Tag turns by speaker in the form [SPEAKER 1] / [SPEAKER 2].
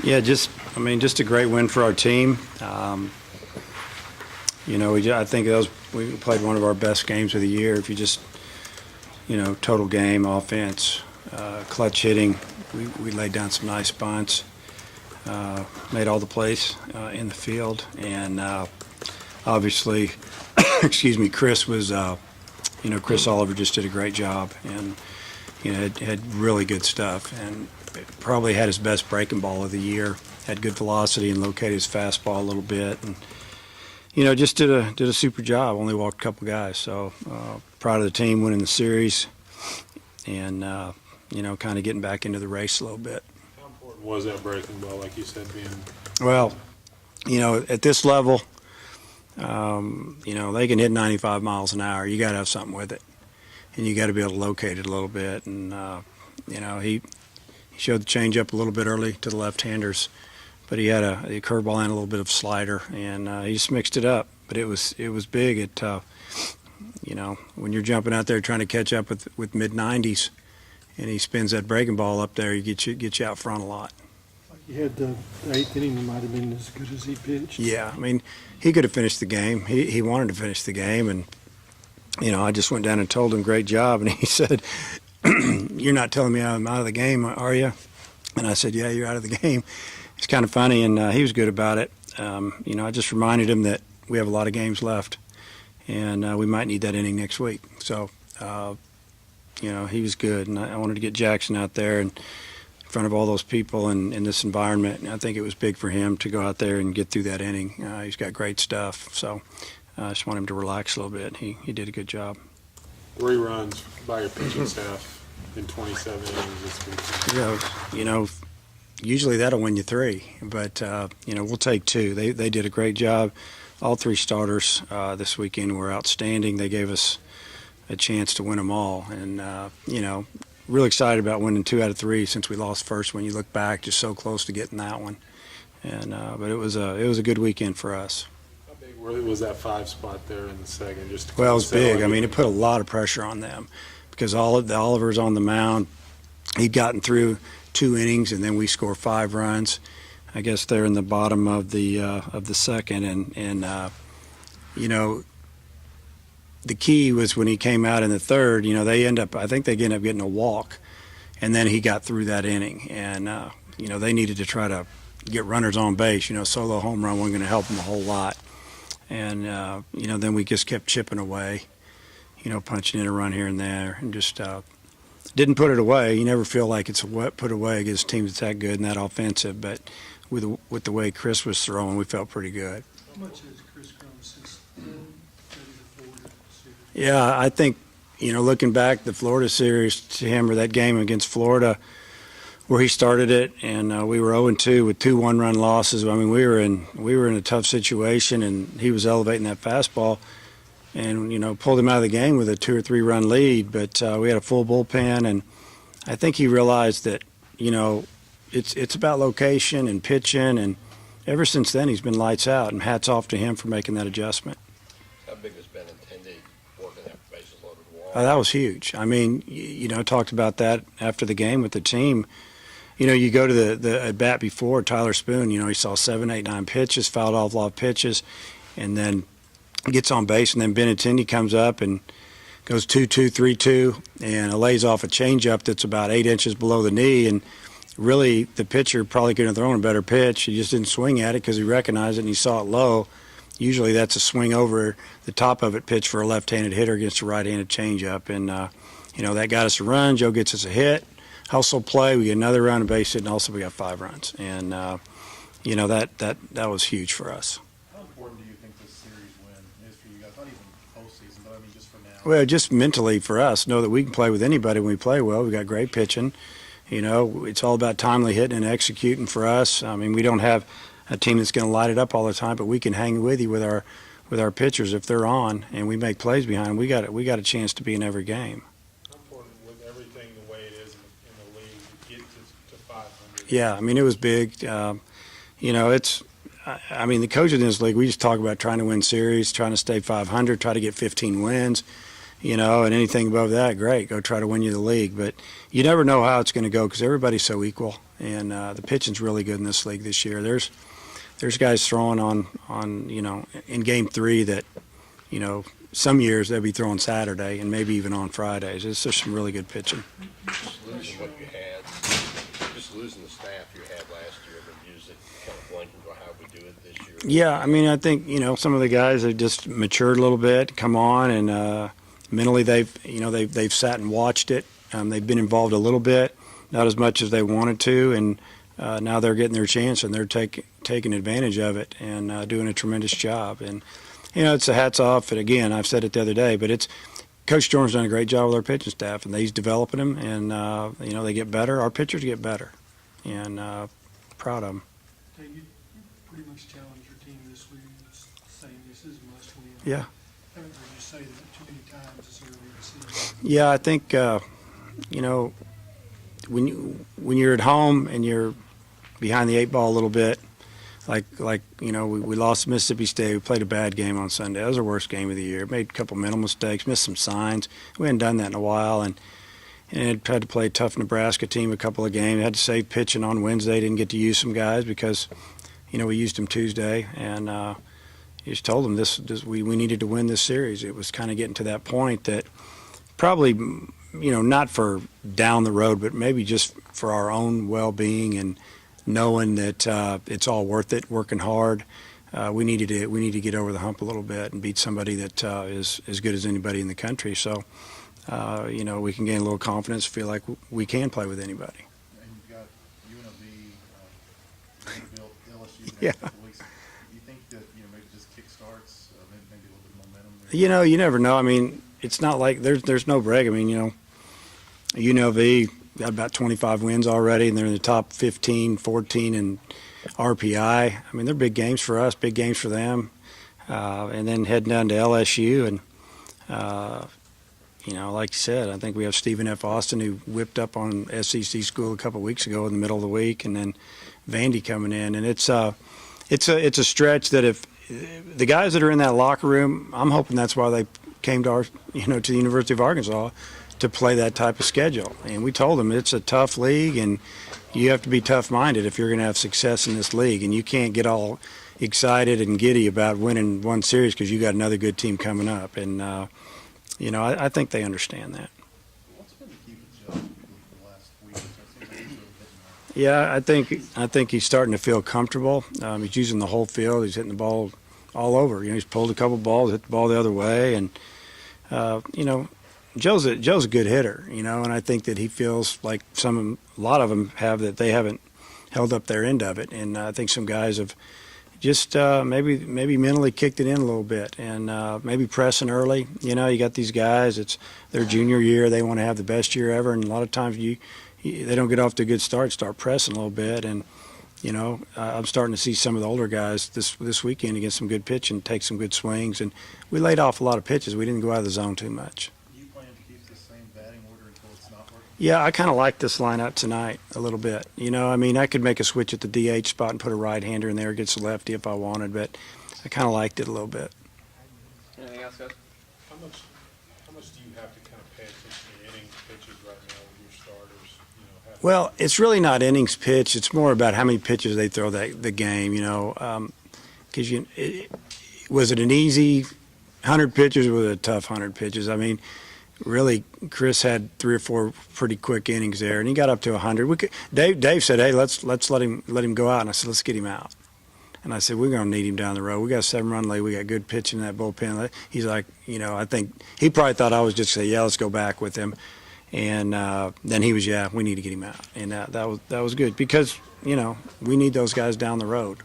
[SPEAKER 1] Yeah, just a great win for our team. I think we played one of our best games of the year. If you just, total game, offense, clutch hitting, we laid down some nice bunts, made all the plays in the field, and obviously, excuse me, Chris was, Chris Oliver just did a great job, and had really good stuff, and probably had his best breaking ball of the year. Had good velocity and located his fastball a little bit, and just did a super job. Only walked a couple guys, so proud of the team winning the series, and kind of getting back into the race a little bit.
[SPEAKER 2] How important was that breaking ball, like you said, being?
[SPEAKER 1] Well, at this level, they can hit 95 miles an hour. You got to have something with it, and you got to be able to locate it a little bit. And he showed the changeup a little bit early to the left-handers, but he had a curveball and a little bit of slider, and he just mixed it up. But it was big. When you're jumping out there trying to catch up with mid-90s, and he spins that breaking ball up there, he gets you out front a lot.
[SPEAKER 3] He had the eighth inning, he might have been as good as he pitched.
[SPEAKER 1] Yeah, he could have finished the game. He wanted to finish the game, and I just went down and told him great job, and he said, "You're not telling me I'm out of the game, are you?" And I said, "Yeah, you're out of the game." It's kind of funny, and he was good about it. I just reminded him that we have a lot of games left, and we might need that inning next week. So, he was good, and I wanted to get Jackson out there and in front of all those people and in this environment. And I think it was big for him to go out there and get through that inning. He's got great stuff, so I just want him to relax a little bit. He did a good job.
[SPEAKER 2] 3 runs by your pitching staff in 27 innings this week.
[SPEAKER 1] Usually that'll win you 3, but we'll take 2. They did a great job. All 3 starters this weekend were outstanding. They gave us a chance to win them all, and really excited about winning 2 out of 3 since we lost first. When you look back, just so close to getting that one, and but it was a good weekend for us.
[SPEAKER 2] How big was that 5 spot there in the second?
[SPEAKER 1] Well, it was big. It put a lot of pressure on them because Oliver's on the mound. He'd gotten through 2 innings, and then we score 5 runs. I guess they're in the bottom of the second, and the key was when he came out in the third. I think they ended up getting a walk, and then he got through that inning, and they needed to try to get runners on base. Solo home run wasn't going to help them a whole lot, and then we just kept chipping away, punching in a run here and there, and just didn't put it away. You never feel like it's put away against teams that's that good and that offensive, but with the way Chris was throwing, we felt pretty good.
[SPEAKER 3] How much has Chris grown since the Florida series?
[SPEAKER 1] Yeah, I think, looking back, the Florida series to him, or that game against Florida where he started it, and we were 0-2 with 2 one-run losses. We were in a tough situation, and he was elevating that fastball, and pulled him out of the game with a 2 or 3 run lead. But we had a full bullpen, and I think he realized that it's about location and pitching, and ever since then he's been lights out. And hats off to him for making that adjustment.
[SPEAKER 4] How big was Benintendi working that bases loaded wall?
[SPEAKER 1] That was huge. Talked about that after the game with the team. You go to the at bat before, Tyler Spoon, he saw 7, 8, 9 pitches, fouled off a lot of pitches, and then gets on base, and then Benintendi comes up and goes 2-2, 3-2, and lays off a changeup that's about 8 inches below the knee. And really, the pitcher probably couldn't have thrown a better pitch. He just didn't swing at it because he recognized it and he saw it low. Usually that's a swing over the top of it pitch for a left-handed hitter against a right-handed changeup. And, that got us a run. Joe gets us a hit. Hustle play. We get another run, a base hit, and also we got 5 runs. And, that was huge for us.
[SPEAKER 5] How important do you think this series win is for you guys? Not even postseason, but just for now.
[SPEAKER 1] Well, just mentally for us, know that we can play with anybody when we play well. We got great pitching. It's all about timely hitting and executing for us. We don't have a team that's going to light it up all the time, but we can hang with you with our pitchers if they're on, and we make plays behind them. We got a chance to be in every game.
[SPEAKER 2] How important with everything the way it is in the league to get to 500?
[SPEAKER 1] Yeah, it was big. The coaches in this league, we just talk about trying to win series, trying to stay 500, try to get 15 wins. and anything above that, great. Go try to win you the league. But you never know how it's going to go because everybody's so equal, and the pitching's really good in this league this year. There's guys throwing on in Game 3 that, some years they'll be throwing Saturday and maybe even on Fridays. It's just some really good pitching.
[SPEAKER 4] Just losing what you had, just losing the staff you had last year, but use it kind of blanking for how we do it this year.
[SPEAKER 1] Yeah, I mean, I think some of the guys have just matured a little bit, come on, and mentally they've sat and watched it. They've been involved a little bit, not as much as they wanted to, and now they're getting their chance and they're taking advantage of it and doing a tremendous job. And it's a hats off. And again, I've said it the other day, but it's Coach Jordan's done a great job with our pitching staff, and he's developing them, and they get better. Our pitchers get better, and proud of them.
[SPEAKER 3] Dave, you pretty much challenged your team this week, saying this is a must win.
[SPEAKER 1] Yeah.
[SPEAKER 3] I haven't heard you say that too many times this early in the season.
[SPEAKER 1] Yeah, I think when you're at home and you're behind the eight ball a little bit, like we lost Mississippi State. We played a bad game on Sunday. That was our worst game of the year. Made a couple mental mistakes, missed some signs. We hadn't done that in a while, and had to play a tough Nebraska team a couple of games. Had to save pitching on Wednesday. Didn't get to use some guys because we used them Tuesday, and just told them we needed to win this series. It was kind of getting to that point that probably not for down the road, but maybe just for our own well-being and knowing that it's all worth it, working hard. We need to get over the hump a little bit and beat somebody that is as good as anybody in the country. So, we can gain a little confidence, feel like we can play with anybody.
[SPEAKER 5] And you've got UNLV, Vanderbilt, LSU the
[SPEAKER 1] Yeah.
[SPEAKER 5] next couple weeks. Do you think that maybe just kick starts, maybe a little bit of momentum there?
[SPEAKER 1] You never know. I mean, it's not like there's no break. I mean, UNLV got about 25 wins already, and they're in the top 15, 14 in RPI. I mean, they're big games for us, big games for them. And then heading down to LSU, and like you said, I think we have Stephen F. Austin, who whipped up on SEC school a couple of weeks ago in the middle of the week, and then Vandy coming in, and it's a stretch that if the guys that are in that locker room, I'm hoping that's why they came to to the University of Arkansas to play that type of schedule. And we told them it's a tough league, and you have to be tough-minded if you're going to have success in this league, and you can't get all excited and giddy about winning one series because you got another good team coming up. And I think they understand that.
[SPEAKER 5] What's been the key with Joe for the last week or so? It seems like he's really hitting
[SPEAKER 1] Yeah, I think he's starting to feel comfortable. He's using the whole field. He's hitting the ball all over. He's pulled a couple balls, hit the ball the other way, and Joe's a good hitter. And I think that he feels like a lot of them have that they haven't held up their end of it, and I think some guys have just maybe mentally kicked it in a little bit, and maybe pressing early. You got these guys; it's their junior year; they want to have the best year ever, and a lot of times they don't get off to a good start pressing a little bit, and I'm starting to see some of the older guys this weekend against some good pitching, take some good swings, and we laid off a lot of pitches. We didn't go out of the zone too much.
[SPEAKER 5] Do you plan to keep the same batting order until it's not working?
[SPEAKER 1] Yeah, I kind of like this lineup tonight a little bit. I could make a switch at the DH spot and put a right-hander in there against a lefty if I wanted, but I kind of liked it a little bit.
[SPEAKER 6] Anything else, guys?
[SPEAKER 2] How much do you have to kind of pay attention to innings pitches right now with your starters?
[SPEAKER 1] Well, it's really not innings pitch. It's more about how many pitches they throw the game, because was it an easy 100 pitches or was it a tough 100 pitches? I mean, really, Chris had 3 or 4 pretty quick innings there, and he got up to 100. Dave said, "Hey, let's let him go out," and I said, "Let's get him out." And I said, "We're going to need him down the road. We got a 7-run lead. We got good pitching in that bullpen." He's like, I think he probably thought I was just saying, "Yeah, let's go back with him." And then he was, "Yeah, we need to get him out," and that was good because we need those guys down the road.